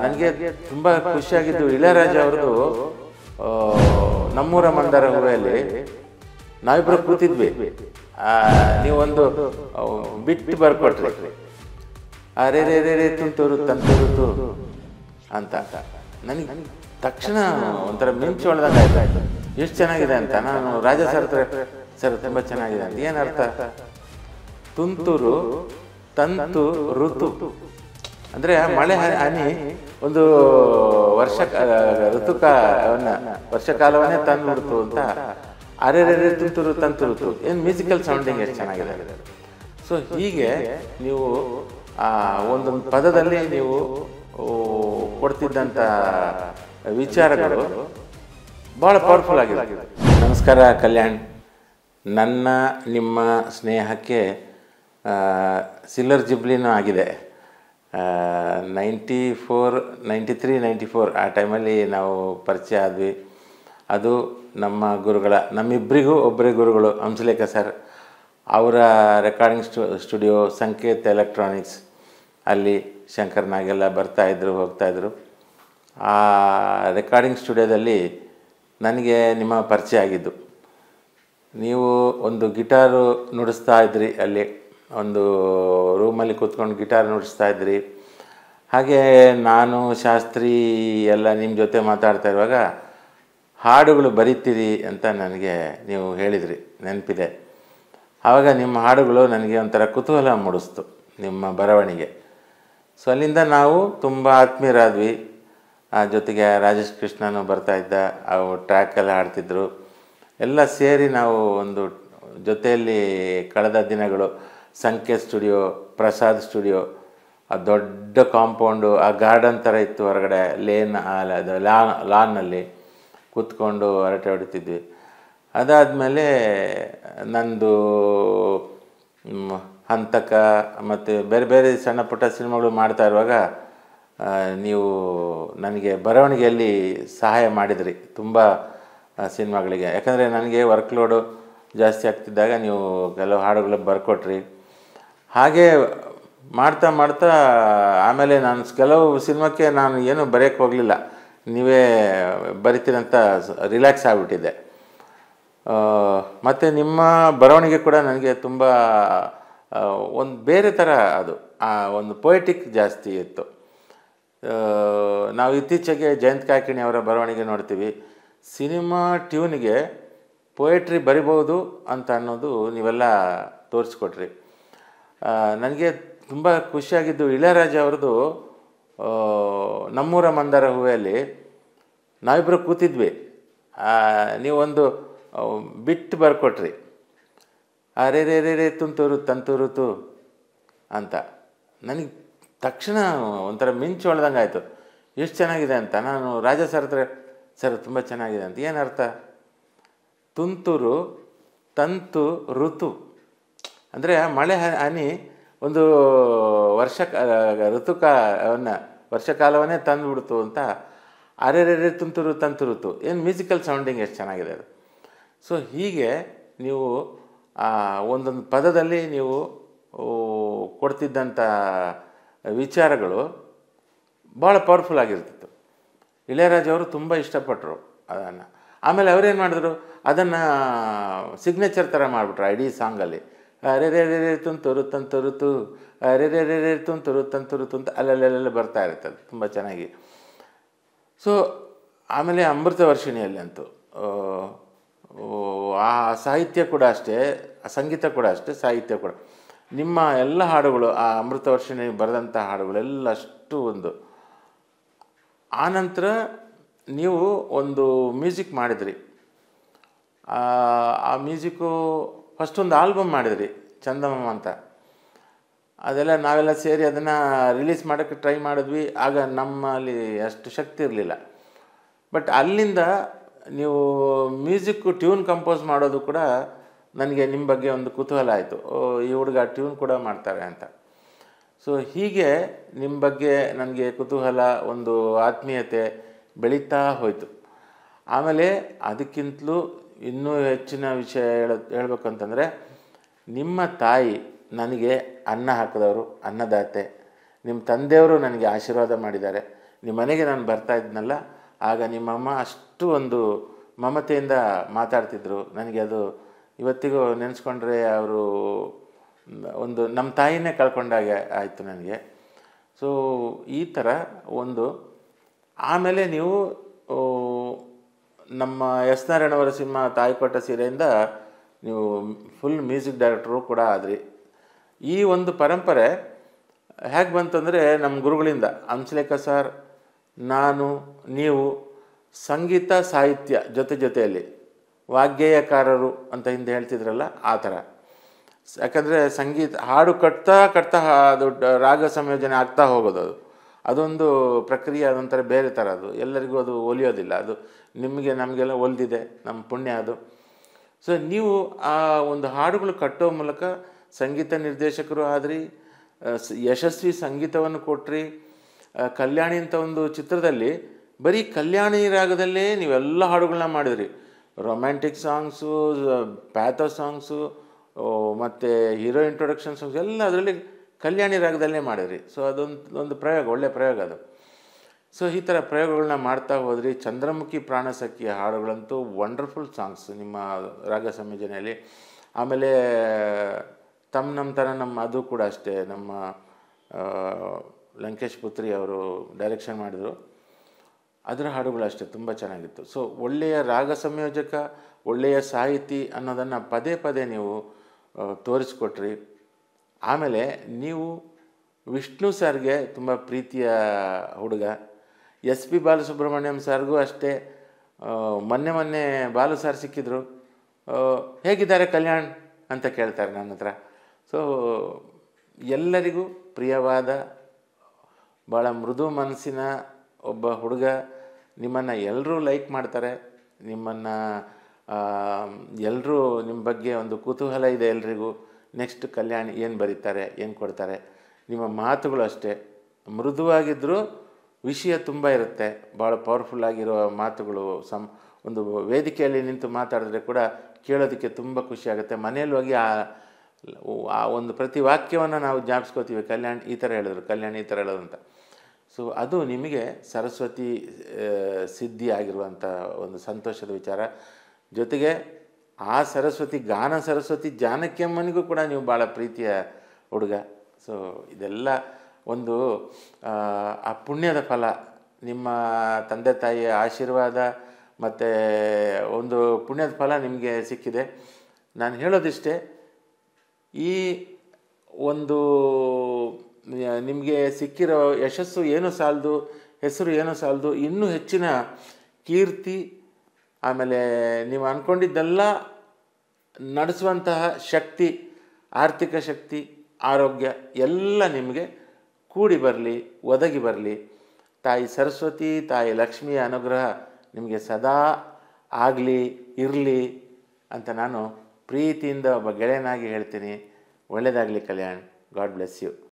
ನನಗೆ ತುಂಬ ಖುಷಿಯಾಗಿದ್ದು ಇಳೆಯರಾಜ ಅವ್ರದ್ದು ನಮ್ಮೂರ ಮಂದಾರ ಹೂವೆಯಲ್ಲಿ ನಾವಿಬ್ಬರು ಕೂತಿದ್ವಿ. ನೀವೊಂದು ಬಿಟ್ಟು ಬರ್ಕೊಟ್ರಿ, ಅರೆ ರೇ ರೇ ರೇ ತುಂತೂರು ತಂತೂರುತು ಅಂತ. ನನಗೆ ತಕ್ಷಣ ಒಂಥರ ಮಿಂಚು ಹೊಳ್ದಂಗೆ ಆಯ್ತು. ಎಷ್ಟು ಚೆನ್ನಾಗಿದೆ ಅಂತ. ನಾನು ರಾಜ ಸರ್ ಸರ್ ತುಂಬ ಚೆನ್ನಾಗಿದೆ ಅಂತ. ಏನರ್ಥ? ತುಂತುರು ತಂತು ಋತು ಅಂದರೆ ಮಳೆ ಹನಿ ಒಂದು ವರ್ಷಕಾಲವನ್ನೇ ತಂದುಬಿಡ್ತು ಅಂತ. ಅರೆ ರೇ ತುಂತುರು ತಂತು ಋತು ಏನು ಮ್ಯೂಸಿಕಲ್ ಸೌಂಡಿಂಗ್ ಎಷ್ಟು ಚೆನ್ನಾಗಿದೆ. ಸೊ ಹೀಗೆ ನೀವು ಒಂದೊಂದು ಪದದಲ್ಲಿ ನೀವು ಕೊಡ್ತಿದ್ದಂಥ ವಿಚಾರಗಳು ಭಾಳ ಪವರ್ಫುಲ್ ಆಗಿದೆ. ನಮಸ್ಕಾರ ಕಲ್ಯಾಣ್. ನನ್ನ ನಿಮ್ಮ ಸ್ನೇಹಕ್ಕೆ ಸಿಲ್ವರ್ ಜುಬ್ಲಿನೂ ಆಗಿದೆ. 93-94 ಆ ಟೈಮಲ್ಲಿ ನಾವು ಪರಿಚಯ ಆದ್ವಿ. ಅದು ನಮ್ಮ ಗುರುಗಳ, ನಮ್ಮಿಬ್ಬರಿಗೂ ಒಬ್ಬರೇ ಗುರುಗಳು ಹಂಸಲೇಖ ಸರ್. ಅವರ ರೆಕಾರ್ಡಿಂಗ್ ಸ್ಟುಡಿಯೋ ಸಂಕೇತ್ ಎಲೆಕ್ಟ್ರಾನಿಕ್ಸ್, ಅಲ್ಲಿ ಶಂಕರ್ನಾಗೆಲ್ಲ ಬರ್ತಾಯಿದ್ರು ಹೋಗ್ತಾಯಿದ್ರು. ಆ ರೆಕಾರ್ಡಿಂಗ್ ಸ್ಟುಡಿಯೋದಲ್ಲಿ ನನಗೆ ನಿಮ್ಮ ಪರಿಚಯ ಆಗಿದ್ದು. ನೀವು ಒಂದು ಗಿಟಾರು ನುಡಿಸ್ತಾ ಇದ್ರಿ, ಅಲ್ಲಿ ಒಂದು ರೂಮಲ್ಲಿ ಕೂತ್ಕೊಂಡು ಗಿಟಾರ್ ನುಡಿಸ್ತಾ ಇದ್ರಿ. ಹಾಗೆ ನಾನು ಶಾಸ್ತ್ರಿ ಎಲ್ಲ ನಿಮ್ಮ ಜೊತೆ ಮಾತಾಡ್ತಾ ಇರುವಾಗ ಹಾಡುಗಳು ಬರೀತೀರಿ ಅಂತ ನನಗೆ ನೀವು ಹೇಳಿದ್ರಿ, ನೆನಪಿದೆ. ಆವಾಗ ನಿಮ್ಮ ಹಾಡುಗಳು ನನಗೆ ಒಂಥರ ಕುತೂಹಲ ಮೂಡಿಸ್ತು, ನಿಮ್ಮ ಬರವಣಿಗೆ. ಸೊ ಅಲ್ಲಿಂದ ನಾವು ತುಂಬ ಆತ್ಮೀಯರಾದ್ವಿ. ಜೊತೆಗೆ ರಾಜೇಶ್ ಕೃಷ್ಣನೂ ಬರ್ತಾಯಿದ್ದ, ಅವು ಟ್ರ್ಯಾಕೆಲ್ಲ ಹಾಡ್ತಿದ್ರು. ಎಲ್ಲ ಸೇರಿ ನಾವು ಒಂದು ಜೊತೆಯಲ್ಲಿ ಕಳೆದ ದಿನಗಳು. ಸಂಕೇತ್ ಸ್ಟುಡಿಯೋ, ಪ್ರಸಾದ್ ಸ್ಟುಡಿಯೋ, ಆ ದೊಡ್ಡ ಕಾಂಪೌಂಡು, ಆ ಗಾರ್ಡನ್ ಥರ ಇತ್ತು ಹೊರಗಡೆ, ಲಾನ್ನಲ್ಲಿ ಕೂತ್ಕೊಂಡು ಹರಟೆ ಹೊಡಿತಿದ್ವಿ. ಅದಾದಮೇಲೆ ನಂದು ಹಂತಕ ಮತ್ತು ಬೇರೆ ಬೇರೆ ಸಣ್ಣ ಪುಟ್ಟ ಸಿನಿಮಾಗಳು ಮಾಡ್ತಾ ಇರುವಾಗ ನೀವು ನನಗೆ ಬರವಣಿಗೆಯಲ್ಲಿ ಸಹಾಯ ಮಾಡಿದ್ರಿ ತುಂಬ ಸಿನಿಮಾಗಳಿಗೆ. ಯಾಕಂದರೆ ನನಗೆ ವರ್ಕ್ಲೋಡು ಜಾಸ್ತಿ ಆಗ್ತಿದ್ದಾಗ ನೀವು ಕೆಲವು ಹಾಡುಗಳು ಬರ್ಕೊಟ್ರಿ. ಹಾಗೆ ಮಾಡ್ತಾ ಮಾಡ್ತಾ ಆಮೇಲೆ ನಾನು ಕೆಲವು ಸಿನಿಮಾಕ್ಕೆ ನಾನು ಏನೂ ಬರೆಯೋಕ್ಕೆ ಹೋಗಲಿಲ್ಲ, ನೀವೇ ಬರಿತೀರಂತ ರಿಲ್ಯಾಕ್ಸ್ ಆಗಿಬಿಟ್ಟಿದ್ದೆ. ಮತ್ತು ನಿಮ್ಮ ಬರವಣಿಗೆ ಕೂಡ ನನಗೆ ತುಂಬ ಒಂದು ಬೇರೆ ಥರ, ಅದು ಒಂದು ಪೊಯೆಟಿಕ್ ಜಾಸ್ತಿ ಇತ್ತು. ನಾವು ಇತ್ತೀಚೆಗೆ ಜಯಂತ್ ಕಾಯ್ಕಿಣಿ ಅವರ ಬರವಣಿಗೆ ನೋಡ್ತೀವಿ. ಸಿನಿಮಾ ಟ್ಯೂನಿಗೆ ಪೊಯೆಟ್ರಿ ಬರಿಬೋದು ಅಂತ ಅನ್ನೋದು ನೀವೆಲ್ಲ ತೋರಿಸ್ಕೊಟ್ರಿ. ನನಗೆ ತುಂಬ ಖುಷಿಯಾಗಿದ್ದು ಇಳೆಯರಾಜ ಅವ್ರದ್ದು ನಮ್ಮೂರ ಮಂದಾರ ಹೂವೆಯಲ್ಲಿ ನಾವಿಬ್ಬರು ಕೂತಿದ್ವಿ. ನೀವೊಂದು ಬಿಟ್ಟು ಬರ್ಕೊಟ್ರಿ, ಅರೆ ರೇ ರೇ ರೇ ತುಂತೂರು ತಂತೂರುತು ಅಂತ. ನನಗೆ ತಕ್ಷಣ ಒಂಥರ ಮಿಂಚು ಹೊಳ್ದಂಗೆ ಆಯಿತು. ಎಷ್ಟು ಚೆನ್ನಾಗಿದೆ ಅಂತ. ನಾನು ರಾಜ ಸರ್ ತುಂಬ ಚೆನ್ನಾಗಿದೆ ಅಂತ. ಏನರ್ಥ? ತುಂತುರು ತಂತು ಋತು ಅಂದರೆ ಮಳೆ ಹನಿ ಒಂದು ವರ್ಷಕಾಲವನ್ನೇ ತಂದುಬಿಡ್ತು ಅಂತ. ಅರೆ ರೇ ರೇ ತುಂತುರು ತಂತು ಋತು ಏನು ಮ್ಯೂಸಿಕಲ್ ಸೌಂಡಿಂಗ್ ಎಷ್ಟು ಚೆನ್ನಾಗಿದೆ ಅದು. ಸೊ ಹೀಗೆ ನೀವು ಒಂದೊಂದು ಪದದಲ್ಲಿ ನೀವು ಕೊಡ್ತಿದ್ದಂಥ ವಿಚಾರಗಳು ಭಾಳ ಪವರ್ಫುಲ್ ಆಗಿರ್ತಿತ್ತು. ಇಳೆಯರಾಜ ಅವರು ತುಂಬ ಇಷ್ಟಪಟ್ಟರು ಅದನ್ನು. ಆಮೇಲೆ ಅವರೇನು ಮಾಡಿದ್ರು, ಅದನ್ನು ಸಿಗ್ನೇಚರ್ ಥರ ಮಾಡಿಬಿಟ್ರು ಇಡೀ ಸಾಂಗಲ್ಲಿ. ಅರೆ ರೇ ರೇ ರೇ ತುಂತುರು ತಂತುರುತು, ಅರೆ ರೇ ರೇ ರೇ ತುಂತುರು ತಂತುರುತು ಅಂತ ಅಲ್ಲೆಲ್ಲ ಬರ್ತಾ ಇರುತ್ತೆ. ಅದು ತುಂಬ ಚೆನ್ನಾಗಿ. ಸೊ ಆಮೇಲೆ ಅಮೃತ ವರ್ಷಿಣಿಯಲ್ಲಿ ಅಂತೂ ಆ ಸಾಹಿತ್ಯ ಕೂಡ ಅಷ್ಟೇ, ಸಂಗೀತ ಕೂಡ ಅಷ್ಟೇ, ಸಾಹಿತ್ಯ ಕೂಡ. ನಿಮ್ಮ ಎಲ್ಲ ಹಾಡುಗಳು, ಆ ಅಮೃತ ವರ್ಷಿಣಿ ಬರೆದಂಥ ಹಾಡುಗಳೆಲ್ಲ ಅಷ್ಟು ಒಂದು. ಆನಂತರ ನೀವು ಒಂದು ಮ್ಯೂಸಿಕ್ ಮಾಡಿದ್ರಿ. ಆ ಮ್ಯೂಸಿಕ್ಕು ಫಸ್ಟೊಂದು ಆಲ್ಬಮ್ ಮಾಡಿದ್ರಿ, ಚಂದಮಾಮ ಅಂತ. ಅದೆಲ್ಲ ನಾವೆಲ್ಲ ಸೇರಿ ಅದನ್ನು ರಿಲೀಸ್ ಮಾಡೋಕ್ಕೆ ಟ್ರೈ ಮಾಡಿದ್ವಿ. ಆಗ ನಮ್ಮಲ್ಲಿ ಅಷ್ಟು ಶಕ್ತಿ ಇರಲಿಲ್ಲ. ಬಟ್ ಅಲ್ಲಿಂದ ನೀವು ಮ್ಯೂಸಿಕ್ಕು ಟ್ಯೂನ್ ಕಂಪೋಸ್ ಮಾಡೋದು ಕೂಡ ನನಗೆ ನಿಮ್ಮ ಬಗ್ಗೆ ಒಂದು ಕುತೂಹಲ ಆಯಿತು. ಈ ಹುಡುಗ ಟ್ಯೂನ್ ಕೂಡ ಮಾಡ್ತಾರೆ ಅಂತ. ಸೊ ಹೀಗೆ ನಿಮ್ಮ ಬಗ್ಗೆ ನನಗೆ ಕುತೂಹಲ, ಒಂದು ಆತ್ಮೀಯತೆ ಬೆಳೀತಾ ಹೋಯಿತು. ಆಮೇಲೆ ಅದಕ್ಕಿಂತಲೂ ಇನ್ನೂ ಹೆಚ್ಚಿನ ವಿಷಯ ಹೇಳ್ಬೇಕಂತಂದರೆ, ನಿಮ್ಮ ತಾಯಿ ನನಗೆ ಅನ್ನ ಹಾಕಿದವರು, ಅನ್ನದಾತೆ. ನಿಮ್ಮ ತಂದೆಯವರು ನನಗೆ ಆಶೀರ್ವಾದ ಮಾಡಿದ್ದಾರೆ. ನಿಮ್ಮ ಮನೆಗೆ ನಾನು ಬರ್ತಾ ಇದ್ನಲ್ಲ, ಆಗ ನಿಮ್ಮಮ್ಮ ಅಷ್ಟು ಒಂದು ಮಮತೆಯಿಂದ ಮಾತಾಡ್ತಿದ್ರು. ನನಗೆ ಅದು ಇವತ್ತಿಗೂ ನೆನೆಸ್ಕೊಂಡ್ರೆ ಅವರು ಒಂದು ನಮ್ಮ ತಾಯಿನೇ ಕಳ್ಕೊಂಡಾಗೆ ಆಯಿತು ನನಗೆ. ಸೊ ಈ ಥರ ಒಂದು. ಆಮೇಲೆ ನೀವು ನಮ್ಮ ಎಸ್ ನಾರಾಯಣವರ ಸಿನಿಮಾ ತಾಯಿಕೊಟ್ಟ ಸೀರೆಯಿಂದ ನೀವು ಫುಲ್ ಮ್ಯೂಸಿಕ್ ಡೈರೆಕ್ಟ್ರು ಕೂಡ ಆದ್ರಿ. ಈ ಒಂದು ಪರಂಪರೆ ಹೇಗೆ ಬಂತಂದರೆ ನಮ್ಮ ಗುರುಗಳಿಂದ, ಹಂಸಲೇಖ ಸರ್, ನಾನು, ನೀವು ಸಂಗೀತ ಸಾಹಿತ್ಯ ಜೊತೆಯಲ್ಲಿ ವಾಗ್ಗೇಯಕಾರರು ಅಂತ ಹಿಂದೆ ಹೇಳ್ತಿದ್ರಲ್ಲ, ಆ ಥರ. ಯಾಕಂದರೆ ಸಂಗೀತ ಹಾಡು ಕಟ್ತಾ ಅದು ರಾಗ ಸಂಯೋಜನೆ ಆಗ್ತಾ ಹೋಗೋದು, ಅದೊಂದು ಪ್ರಕ್ರಿಯೆ, ಅದೊಂಥರ ಬೇರೆ ಥರ. ಅದು ಎಲ್ಲರಿಗೂ ಅದು ಒಲಿಯೋದಿಲ್ಲ. ಅದು ನಿಮಗೆ ನಮಗೆಲ್ಲ ಒಲಿದಿದೆ, ನಮ್ಮ ಪುಣ್ಯ ಅದು. ಸೊ ನೀವು ಆ ಒಂದು ಹಾಡುಗಳು ಕಟ್ಟೋ ಮೂಲಕ ಸಂಗೀತ ನಿರ್ದೇಶಕರು ಆದ್ರಿ, ಯಶಸ್ವಿ ಸಂಗೀತವನ್ನು ಕೊಟ್ರಿ. ಕಲ್ಯಾಣಿ ಅಂತ ಒಂದು ಚಿತ್ರದಲ್ಲಿ ಬರೀ ಕಲ್ಯಾಣಿ ರಾಗದಲ್ಲೇ ನೀವೆಲ್ಲ ಹಾಡುಗಳನ್ನ ಮಾಡಿದ್ರಿ. ರೊಮ್ಯಾಂಟಿಕ್ ಸಾಂಗ್ಸು, ಪ್ಯಾಥೋ ಸಾಂಗ್ಸು, ಮತ್ತು ಹೀರೋ ಇಂಟ್ರೊಡಕ್ಷನ್ ಸಾಂಗ್ಸ್ ಎಲ್ಲ ಅದರಲ್ಲಿ ಕಲ್ಯಾಣಿ ರಾಗದಲ್ಲೇ ಮಾಡಿದ್ರಿ. ಸೊ ಅದೊಂದು ಪ್ರಯೋಗ, ಒಳ್ಳೆಯ ಪ್ರಯೋಗ ಅದು. ಸೊ ಈ ಥರ ಪ್ರಯೋಗಗಳನ್ನ ಮಾಡ್ತಾ ಹೋದ್ರಿ. ಚಂದ್ರಮುಖಿ ಪ್ರಾಣಸಖಿಯ ಹಾಡುಗಳಂತೂ ವಂಡರ್ಫುಲ್ ಸಾಂಗ್ಸ್ ನಿಮ್ಮ ರಾಗ ಸಂಯೋಜನೆಯಲ್ಲಿ. ಆಮೇಲೆ ತಮ್ಮ ನಮ್ಮ ಥರ ಅದು ಕೂಡ ಅಷ್ಟೇ, ನಮ್ಮ ಲಂಕೇಶ್ ಪುತ್ರಿ ಅವರು ಡೈರೆಕ್ಷನ್ ಮಾಡಿದರು. ಅದರ ಹಾಡುಗಳು ಅಷ್ಟೇ ತುಂಬ ಚೆನ್ನಾಗಿತ್ತು. ಸೊ ಒಳ್ಳೆಯ ರಾಗ ಸಂಯೋಜಕ, ಒಳ್ಳೆಯ ಸಾಹಿತಿ ಅನ್ನೋದನ್ನು ಪದೇ ಪದೇ ನೀವು ತೋರಿಸ್ಕೊಟ್ರಿ. ಆಮೇಲೆ ನೀವು ವಿಷ್ಣು ಸರ್ಗೆ ತುಂಬ ಪ್ರೀತಿಯ ಹುಡುಗ. ಎಸ್ ಪಿ ಬಾಲಸುಬ್ರಹ್ಮಣ್ಯಂ ಸರ್ಗೂ ಅಷ್ಟೇ. ಮೊನ್ನೆ ಬಾಲು ಸರ್ ಸಿಕ್ಕಿದ್ರು, ಹೇಗಿದ್ದಾರೆ ಕಲ್ಯಾಣ್ ಅಂತ ಕೇಳ್ತಾರೆ ನನ್ನ ಹತ್ರ. ಸೊ ಎಲ್ಲರಿಗೂ ಪ್ರಿಯವಾದ, ಭಾಳ ಮೃದು ಮನಸ್ಸಿನ ಒಬ್ಬ ಹುಡುಗ. ನಿಮ್ಮನ್ನು ಎಲ್ಲರೂ ಲೈಕ್ ಮಾಡ್ತಾರೆ, ನಿಮ್ಮನ್ನು ಎಲ್ಲರೂ, ನಿಮ್ಮ ಬಗ್ಗೆ ಒಂದು ಕುತೂಹಲ ಇದೆ ಎಲ್ರಿಗೂ. ನೆಕ್ಸ್ಟ್ ಕಲ್ಯಾಣಿ ಏನು ಬರೀತಾರೆ, ಏನು ಕೊಡ್ತಾರೆ. ನಿಮ್ಮ ಮಾತುಗಳು ಅಷ್ಟೇ ಮೃದುವಾಗಿದ್ದರೂ ವಿಷಯ ತುಂಬ ಇರುತ್ತೆ, ಭಾಳ ಪವರ್ಫುಲ್ಲಾಗಿರೋ ಮಾತುಗಳು. ಒಂದು ವೇದಿಕೆಯಲ್ಲಿ ನಿಂತು ಮಾತಾಡಿದ್ರೆ ಕೂಡ ಕೇಳೋದಕ್ಕೆ ತುಂಬ ಖುಷಿಯಾಗುತ್ತೆ. ಮನೇಲಿ ಹೋಗಿ ಆ ಒಂದು ಪ್ರತಿ ವಾಕ್ಯವನ್ನು ನಾವು ಜ್ಞಾಪಿಸ್ಕೋತೀವಿ, ಕಲ್ಯಾಣ್ ಈ ಥರ ಹೇಳಿದ್ರು, ಕಲ್ಯಾಣ್ ಈ ಥರ ಹೇಳೋದು ಅಂತ. ಸೊ ಅದು ನಿಮಗೆ ಸರಸ್ವತಿ ಸಿದ್ಧಿ ಆಗಿರುವಂಥ ಒಂದು ಸಂತೋಷದ ವಿಚಾರ. ಜೊತೆಗೆ ಆ ಸರಸ್ವತಿ, ಗಾನ ಸರಸ್ವತಿ ಜಾನಕಿಯಮ್ಮನಿಗೂ ಕೂಡ ನೀವು ಭಾಳ ಪ್ರೀತಿಯ ಹುಡುಗ. ಸೊ ಇದೆಲ್ಲ ಒಂದು ಆ ಪುಣ್ಯದ ಫಲ, ನಿಮ್ಮ ತಂದೆ ತಾಯಿಯ ಆಶೀರ್ವಾದ ಮತ್ತು ಒಂದು ಪುಣ್ಯದ ಫಲ ನಿಮಗೆ ಸಿಕ್ಕಿದೆ. ನಾನು ಹೇಳೋದಿಷ್ಟೇ, ಈ ಒಂದು ನಿಮಗೆ ಸಿಕ್ಕಿರೋ ಯಶಸ್ಸು ಏನೂ ಸಾಲದು, ಹೆಸರು ಏನೂ ಸಾಲದು. ಇನ್ನೂ ಹೆಚ್ಚಿನ ಕೀರ್ತಿ, ಆಮೇಲೆ ನೀವು ಅಂದ್ಕೊಂಡಿದ್ದೆಲ್ಲ ನಡೆಸುವಂತಹ ಶಕ್ತಿ, ಆರ್ಥಿಕ ಶಕ್ತಿ, ಆರೋಗ್ಯ ಎಲ್ಲ ನಿಮಗೆ ಕೂಡಿ ಬರಲಿ, ಒದಗಿ ಬರಲಿ. ತಾಯಿ ಸರಸ್ವತಿ, ತಾಯಿ ಲಕ್ಷ್ಮಿಯ ಅನುಗ್ರಹ ನಿಮಗೆ ಸದಾ ಆಗಲಿ, ಇರಲಿ ಅಂತ ನಾನು ಪ್ರೀತಿಯಿಂದ ಒಬ್ಬ ಗೆಳೆಯನಾಗಿ ಹೇಳ್ತೀನಿ. ಒಳ್ಳೆಯದಾಗಲಿ ಕಲ್ಯಾಣ್. God bless you.